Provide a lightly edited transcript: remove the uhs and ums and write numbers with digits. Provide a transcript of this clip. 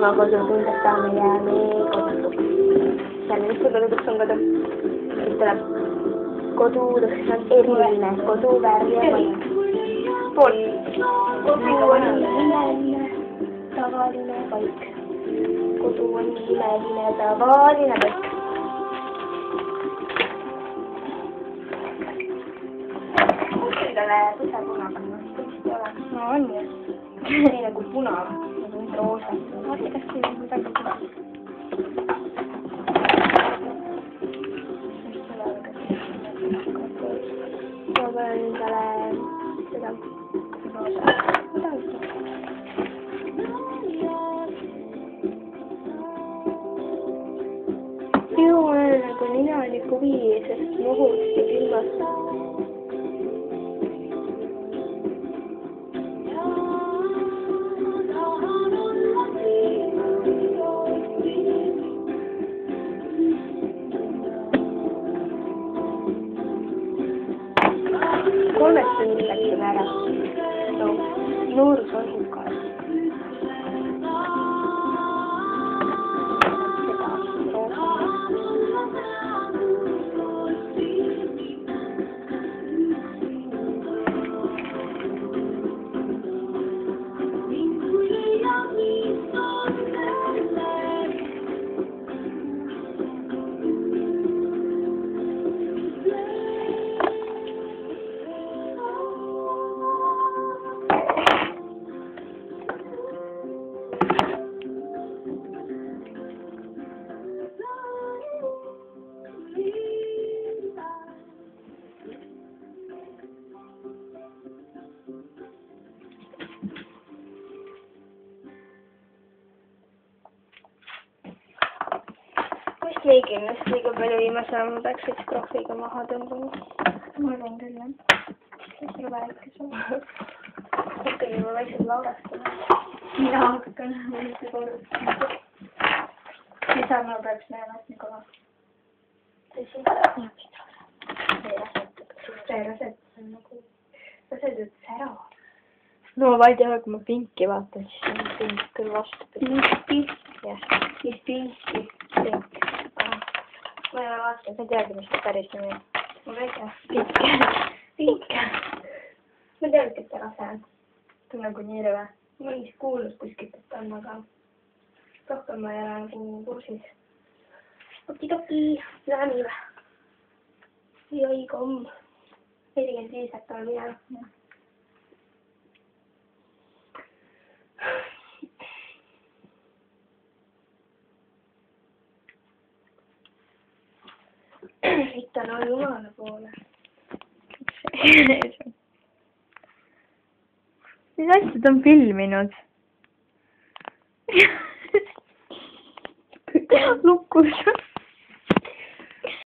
ilma kodutundeta me jääme kodutuks. Järgmist kodutuks on kodu. Siis tuleb kodudeks on eriline, koduvärv ja maja. Pool. Kodu on imeline, tavaline paik. Kodu on imeline, tavaline paik. Kuskildale pusepuna panna, vist ei ole. No on ju. Nii nagu puna, nagu roosa. Vaata, kas siin on midagi puna. Ma panen endale seda roosa. Minu on nagu ninaliku vii, sest nohust ja külmast. Kolmest tunnist läksime ära. No, noorus on hukkas. Keegi ennast liiga palju viimase ajal, ma peaks üks krohviga maha tõmbama. Ma arvan küll, jah. Mis sul väike sul? Ikkagi ma vaikselt laulastama. Mina hakkan mõneti korrustama. Mida ma peaks näema, et Nikola? Tõsi? Jah, vist rasa. See raset on nagu... Raset üt sära. No ma ei tea, kui ma pinki vaatan, siis on pink küll vastu. Pinki? Jah. Mis pinki? Pink. Ma ei ole vaatanud, ma ei teagi, mis see päris nimi on. Ma ka ei tea. Pink. Pink. Ma teadki, et ta rase on. Ta on nagu nii rõve. Ma olen siis kuulnud kuskilt, et ta on, aga rohkem ma ei ole nagu kursis. Okidoki, lähme või? Joi, komm. 45 äkki on mina. Ritta no jumala poole. Mis asja ta on filminud? Lukkus.